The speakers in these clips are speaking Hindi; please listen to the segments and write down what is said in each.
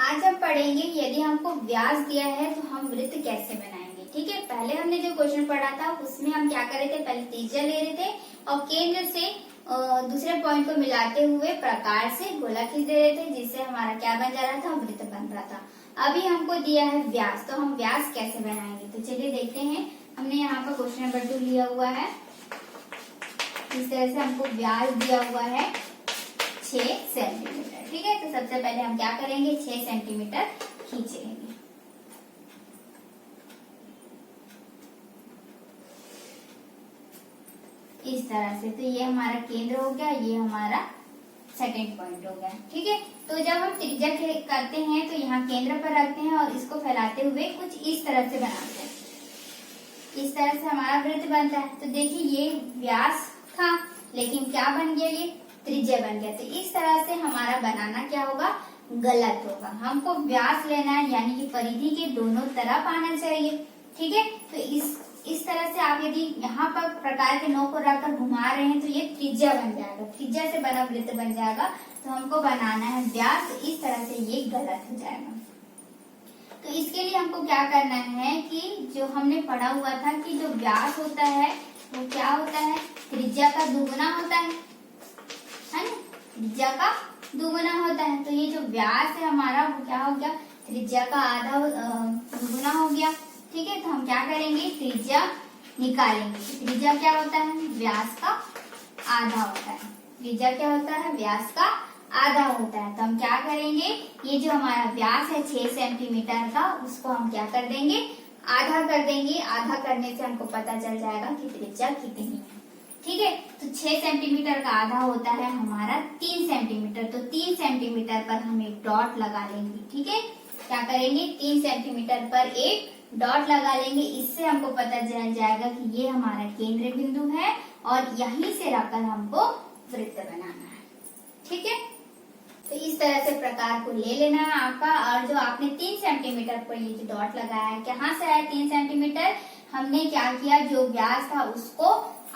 आज हम पढ़ेंगे यदि हमको व्यास दिया है तो हम वृत्त कैसे बनाएंगे। ठीक है, पहले हमने जो क्वेश्चन पढ़ा था उसमें हम क्या कर रहे थे, पहले त्रिज्या ले रहे थे और केंद्र से दूसरे पॉइंट को मिलाते हुए प्रकार से गोला खींच दे रहे थे, जिससे हमारा क्या बन जा रहा था, वृत्त बन रहा था। अभी हमको दिया है व्यास, तो हम व्यास कैसे बनाएंगे, तो चलिए देखते हैं। हमने यहाँ पर क्वेश्चन नंबर 2 लिया हुआ है। इस तरह से हमको व्यास दिया हुआ है 6 सेंटीमीटर। ठीक है, तो सबसे पहले हम क्या करेंगे, 6 सेंटीमीटर खींचेंगे। इस तरह से, तो ये हमारा केंद्र हो गया, ये हमारा सेकंड पॉइंट हो गया। ठीक है, तो जब हम त्रिज्या करते हैं तो यहाँ केंद्र पर रखते हैं और इसको फैलाते हुए कुछ इस तरह से बनाते हैं। इस तरह से हमारा वृत्त बनता है। तो देखिए ये व्यास था, लेकिन क्या बन गया, ये त्रिज्या बन गया। तो इस तरह से हमारा बनाना क्या होगा, गलत होगा। हमको व्यास लेना है, यानी कि परिधि के दोनों तरफ आना चाहिए। ठीक है, तो इस तरह से आप यदि यहाँ पर प्रकार के नोक को रखकर घुमा रहे हैं तो ये त्रिज्या बन जाएगा, त्रिज्या से बना वृत्त बन जाएगा। तो हमको बनाना है व्यास, तो इस तरह से ये गलत हो जाएगा। तो इसके लिए हमको क्या करना है कि जो हमने पढ़ा हुआ था कि जो व्यास होता है वो क्या होता है, त्रिज्या का दुगुना होता है ना, त्रिज्या का दुगुना होता है। तो ये जो व्यास है हमारा वो क्या हो गया, त्रिज्या का आधा दुगुना हो गया। ठीक है, तो हम क्या करेंगे, त्रिज्या निकालेंगे। त्रिज्या क्या होता है, व्यास का आधा होता है। त्रिज्या क्या होता है, व्यास का आधा होता है। तो हम क्या करेंगे, ये जो हमारा व्यास है 6 सेंटीमीटर का, उसको हम क्या कर देंगे, आधा कर देंगे। आधा करने से हमको पता चल जाएगा कि त्रिज्या कितनी है। ठीक है, तो 6 सेंटीमीटर का आधा होता है हमारा 3 सेंटीमीटर। तो 3 सेंटीमीटर पर हम एक डॉट लगा लेंगे। ठीक है, क्या करेंगे, 3 सेंटीमीटर पर एक डॉट लगा लेंगे। इससे हमको पता चल जाएगा कि ये हमारा केंद्र बिंदु है और यहीं से रखकर हमको वृत्त बनाना है। ठीक है, तो इस तरह से प्रकार को ले लेना है आपका। और जो आपने 3 सेंटीमीटर पर ये जो डॉट लगाया है, कहाँ से आया 3 सेंटीमीटर, हमने क्या किया, जो व्यास था उसको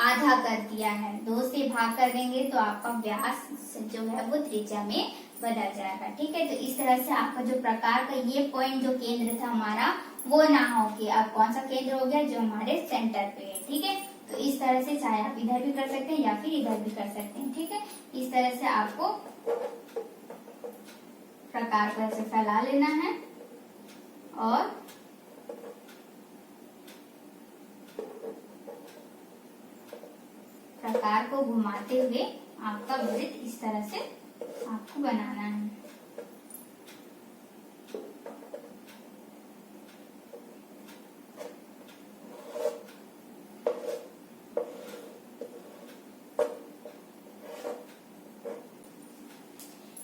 आधा कर दिया है। 2 से भाग कर देंगे तो आपका व्यास जो है वो त्रिज्या में बदल जाएगा। ठीक है, तो इस तरह से आपका जो प्रकार का ये पॉइंट जो केंद्र था हमारा वो ना हो कि अब कौन सा केंद्र हो गया, जो हमारे सेंटर पे है। ठीक है, तो इस तरह से चाहे आप इधर भी कर सकते हैं या फिर इधर भी कर सकते हैं। ठीक है, इस तरह से आपको प्रकार को ऐसे फैला लेना है और प्रकार को घुमाते हुए आपका वृत्त इस तरह से आपको बनाना है।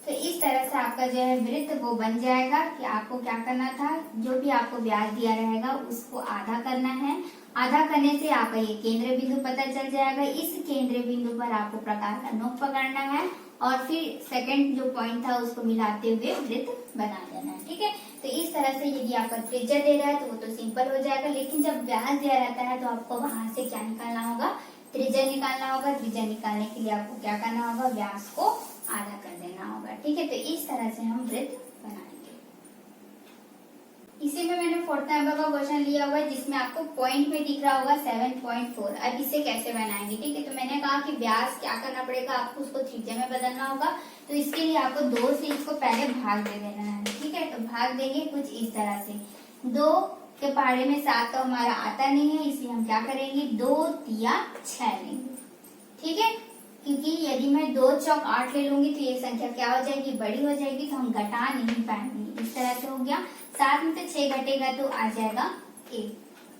तो इस तरह से आपका जो है वृत्त वो बन जाएगा कि आपको क्या करना था, जो भी आपको व्यास दिया रहेगा उसको आधा करना है। आधा करने से आपका ये केंद्र बिंदु पता चल जाएगा। इस केंद्र बिंदु पर आपको प्रकार का नोक पकड़ना है और फिर सेकंड जो पॉइंट था उसको मिलाते हुए वृत्त बना देना है। ठीक है, तो इस तरह से यदि आपका त्रिज्या दे रहा है तो वो तो सिंपल हो जाएगा, लेकिन जब व्यास दिया रहता है तो आपको वहां से क्या निकालना होगा, त्रिज्या निकालना होगा। त्रिज्या निकालने के लिए आपको क्या करना होगा, व्यास को आधा कर देना होगा। ठीक है, तो इस तरह से हम वृत्त बनाएंगे। इसी में मैंने 4th नंबर का क्वेश्चन लिया हुआ है, जिसमें आपको पॉइंट में दिख रहा होगा 7.4। अब इसे कैसे बनाएंगे। ठीक है, तो मैंने कहा कि व्यास क्या करना पड़ेगा, आपको उसको त्रिज्या में बदलना होगा। तो इसके लिए आपको 2 से इसको पहले भाग दे देना है। ठीक है, तो भाग देंगे कुछ इस तरह से। 2 के पहाड़े में 7 तो हमारा आता नहीं है, इसलिए हम क्या करेंगे, 2 तिया 6 लेंगे। ठीक है, क्योंकि यदि मैं 2 चौक 8 ले लूंगी तो ये संख्या क्या हो जाएगी, बड़ी हो जाएगी, तो हम घटा नहीं पाएंगे। इस तरह से हो गया। 7 में से 6 घटेगा तो आ जाएगा 1।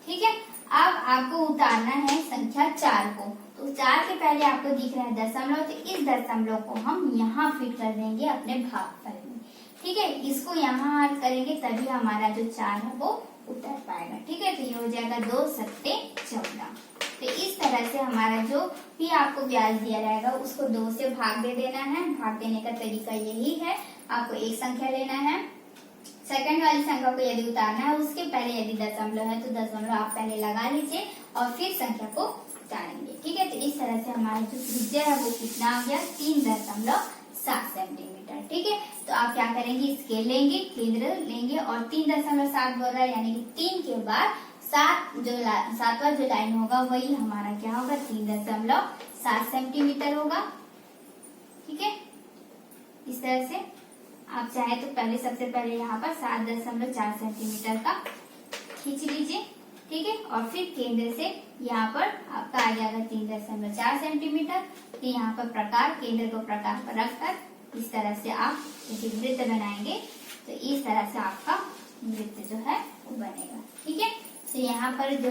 ठीक है, अब आपको उतारना है संख्या 4 को। तो 4 के पहले आपको दिख रहा है दशमलव, तो इस दशमलव को हम यहाँ फिट कर देंगे अपने भागफल में। ठीक है, इसको यहाँ करेंगे तभी हमारा जो 4 है वो उतर पाएगा। ठीक है, तो ये हो जाएगा 2 सत्ते 14। तो इस तरह से हमारा जो भी आपको व्यास दिया रहेगा उसको 2 से भाग दे देना है। भाग देने का तरीका यही है, आपको एक संख्या लेना है, सेकंड वाली संख्या को यदि उतारना है उसके पहले यदि दशमलव है तो दशमलव आप पहले लगा लीजिए और फिर संख्या को उतारेंगे। ठीक है, तो इस तरह से हमारा जो त्रिज्या है वो कितना आ गया, 3.7 सेंटीमीटर। ठीक है। तो आप क्या करेंगे, स्केल लेंगे, केंद्र लेंगे और 3.7 बोल रहा है, यानी कि 3 के बाद 7वां जो लाइन होगा वही हमारा क्या होगा, 3.7 सेंटीमीटर होगा। ठीक है, इस तरह से आप चाहे तो पहले सबसे पहले यहाँ पर 7.4 सेंटीमीटर का खींच लीजिए। ठीक है, और फिर केंद्र से यहाँ पर आपका आ जाएगा 3.4 सेंटीमीटर। तो यहाँ पर प्रकार, केंद्र को प्रकार पर रखकर इस तरह से आप यदि वृत्त बनाएंगे तो इस तरह से आपका वृत्त जो है वो बनेगा। ठीक है, तो यहाँ पर जो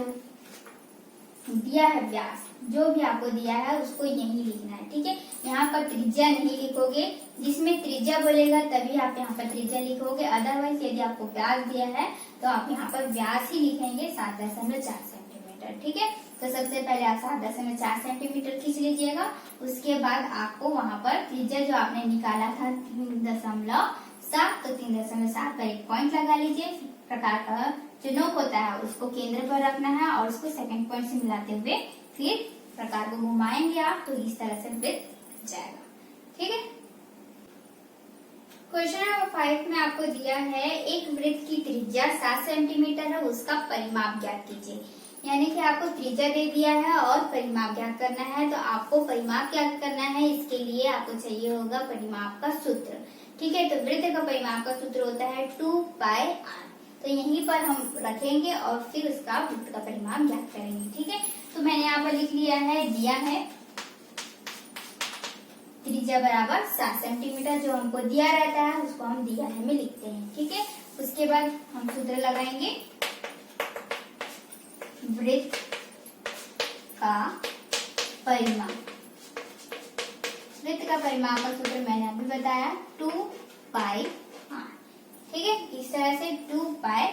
दिया है व्यास, जो भी आपको दिया है उसको यही लिखना है। ठीक है, यहाँ पर त्रिज्या नहीं लिखोगे, जिसमें त्रिज्या बोलेगा तभी आप यहाँ पर त्रिज्या लिखोगे। अदरवाइज यदि आपको व्यास दिया है तो आप यहाँ पर व्यास ही लिखेंगे 7.4 सेंटीमीटर। ठीक है, तो सबसे पहले आप 7.4 सेंटीमीटर खींच लीजिएगा। उसके बाद आपको वहाँ पर त्रिज्या जो आपने निकाला था 3.7, तो 3.7 पर एक पॉइंट लगा लीजिए। प्रकार का जो नोक होता है उसको केंद्र पर रखना है और उसको सेकंड पॉइंट से मिलाते हुए फिर प्रकार को घुमाएंगे आप, तो इस तरह से वृत्त बन जाएगा। ठीक है, क्वेश्चन नंबर 5 में आपको दिया है एक वृत्त की त्रिज्या 7 सेंटीमीटर है, उसका परिमाप ज्ञात कीजिए। यानी कि आपको त्रिज्या दे दिया है और परिमाप ज्ञात करना है। तो आपको परिमाप ज्ञात करना है, इसके लिए आपको चाहिए होगा परिमाप का सूत्र। ठीक है, तो वृत्त का परिमाप का सूत्र होता है 2πr। तो यहीं पर हम रखेंगे और फिर उसका वृत्त का परिमाप ज्ञात करेंगे। ठीक है, तो मैंने यहाँ पर लिख लिया है, दिया है त्रिज्या बराबर 7 सेंटीमीटर। जो हमको दिया रहता है उसको हम दिया है में लिखते हैं। ठीक है, उसके बाद हम सूत्र लगाएंगे, वृत्त का परिमाप। वृत्त का परिमाप का सूत्र मैंने अभी बताया 2πr। ठीक है, इस तरह से 2πr।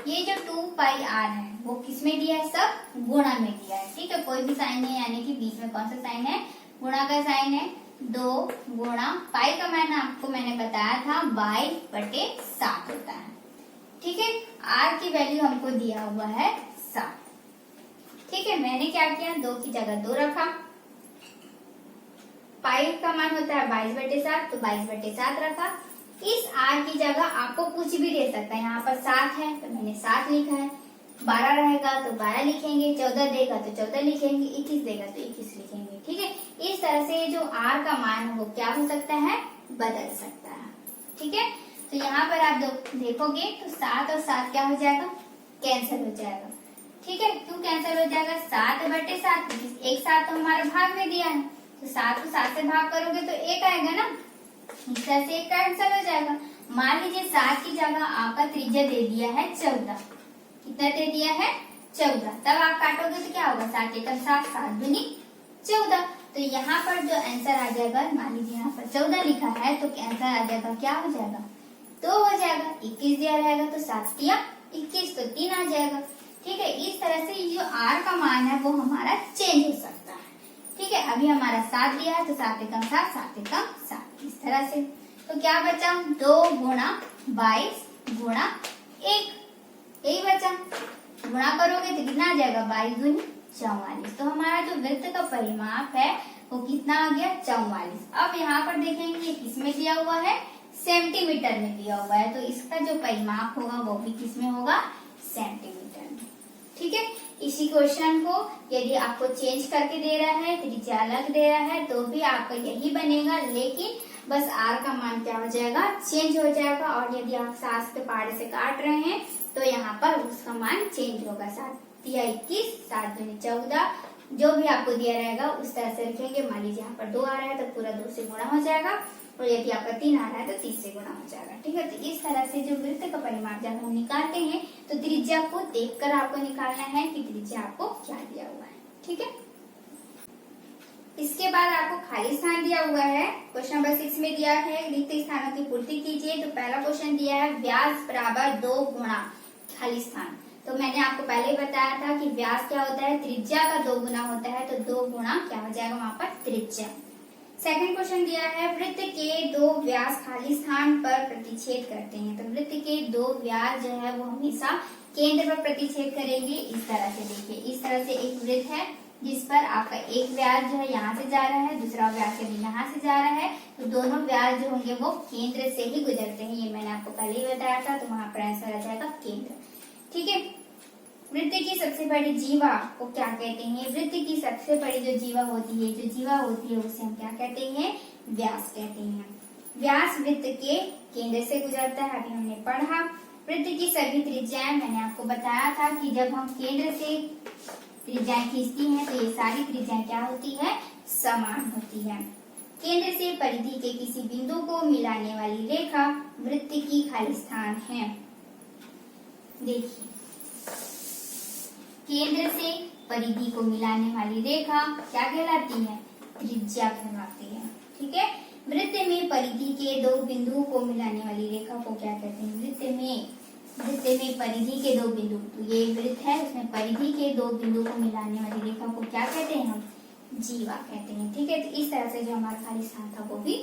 ये जो 2πr है वो किसमें दिया है, सब गुणा में दिया है। ठीक है, कोई भी साइन है, यानी कि बीच में कौन सा साइन है, गुणा का साइन है। 2 गुणा पाई का मैंने बताया था 22/7 होता है। ठीक है, r की वैल्यू हमको दिया हुआ है 7। ठीक है, मैंने क्या किया, 2 की जगह 2 रखा। पाई का मान होता है 22/7, तो 22/7 रखा। इस r की जगह आपको कुछ भी दे सकता है। यहाँ पर 7 है तो मैंने 7 लिखा है, 12 रहेगा तो 12 लिखेंगे, 14 देगा तो 14 लिखेंगे, 21 देगा तो 21 लिखेंगे। ठीक है, इस तरह से जो r का मान है वो क्या हो सकता है, बदल सकता है। ठीक है, तो यहाँ पर आप देखोगे तो 7 और 7 क्या हो जाएगा, कैंसिल हो जाएगा। ठीक है, क्यों कैंसिल हो जाएगा, 7/7, एक 7 तो हमारा भाग में दिया है, तो 7 को 7 से भाग करोगे तो 1 आएगा ना, इस तरह से 1 कैंसिल हो जाएगा। मान लीजिए 7 की जगह आपका त्रिज्या दे दिया है 14। कितना दे दिया है, 14। तब आप काटोगे तो क्या होगा, 7 एकम 7, 7 दूनी 14। तो यहाँ पर जो आंसर आ जाएगा, मान लीजिए यहाँ पर 14 लिखा है तो आंसर आ जाएगा, क्या हो जाएगा, 2 हो जाएगा। 21 दिया रहेगा तो 7 तिया 21, तो 3 आ जाएगा। ठीक है, इस तरह से जो r का मान है वो हमारा चेंज हो सकता है। ठीक है, अभी हमारा 7 दिया है तो 7 एकम 7, 7 एकम 7, इस तरह से। तो क्या बचा, 2 गुणा 22 गुणा 1, यही बचा। गुणा करोगे तो कितना आ जाएगा, 22 दूनी 44। तो हमारा जो वृत्त का परिमाप है वो कितना आ गया, 44। अब यहाँ पर देखेंगे ये किसमें दिया हुआ है, सेंटीमीटर में दिया हुआ है, तो इसका जो परिमाप होगा वो भी किसमें होगा, सेंटीमीटर में। ठीक है, इसी क्वेश्चन को यदि आपको चेंज करके दे रहा है, त्रिज्या अलग दे रहा है, तो भी आपका यही बनेगा, लेकिन बस r का मान क्या हो जाएगा, चेंज हो जाएगा। और यदि आप 7 के पहाड़े से काट रहे हैं तो यहाँ पर उसका मान चेंज होगा, 7 या 21, 7 दूनी 14, जो भी आपको दिया रहेगा उस तरह से रखेंगे। मान लीजिए यहाँ पर 2 आ रहा है तो पूरा 2 से गुणा हो जाएगा, और यदि आपका 3 आ रहा है तो 30 से गुणा हो जाएगा। ठीक है, तो इस तरह से जो वृत्त का परिमाप जब हम निकालते हैं तो त्रिज्या को देखकर आपको निकालना है कि त्रिज्या आपको क्या दिया हुआ है। ठीक है, इसके बाद आपको खाली स्थान दिया हुआ है। क्वेश्चन नंबर 6 में दिया है रिक्त स्थानों की पूर्ति कीजिए। तो पहला क्वेश्चन दिया है व्यास बराबर 2 गुणा खाली स्थान। तो मैंने आपको पहले बताया था कि व्यास क्या होता है, त्रिज्या का 2 गुना होता है, तो 2 गुणा क्या हो जाएगा वहाँ पर, त्रिज्या। सेकंड क्वेश्चन दिया है वृत्त के 2 व्यास खाली स्थान पर प्रतिच्छेद करते हैं। तो वृत्त के 2 व्यास जो है वो हमेशा केंद्र पर प्रतिच्छेद करेंगे। इस तरह से देखिए, इस तरह से एक वृत्त है, जिस पर आपका एक व्यास जो है यहाँ से जा रहा है, दूसरा व्यास यदि यहाँ से जा रहा है, तो दोनों व्यास जो होंगे वो केंद्र से ही गुजरते हैं। ये मैंने आपको पहले ही बताया था, तो वहां पर आंसर आ जाएगा केंद्र। ठीक है। वृत्त की सबसे बड़ी जीवा को क्या कहते हैं? वृत्त की सबसे बड़ी जो जीवा होती है उसे हम क्या कहते हैं? व्यास कहते हैं। व्यास वृत्त के केंद्र से गुजरता है, अभी हमने पढ़ा। वृत्त की सभी त्रिज्याएं, मैंने आपको बताया था कि जब हम केंद्र से त्रिज्याएं खींचती हैं तो ये सारी त्रिज्याएं क्या होती है? समान होती है। केंद्र से परिधि के किसी बिंदु को मिलाने वाली रेखा वृत्त की खाली स्थान है। देखिए, केंद्र से परिधि को मिलाने वाली रेखा क्या कहलाती है? त्रिज्या कहलाती है। ठीक है। वृत्त में परिधि के दो बिंदुओं को मिलाने वाली रेखा को क्या कहते हैं? वृत्त में परिधि के दो बिंदु, तो ये वृत्त है, उसमें परिधि के दो बिंदु को मिलाने वाली रेखा को क्या कहते हैं? हम जीवा कहते हैं। ठीक है। तो इस तरह से जो हमारा खाली स्थान था वो भी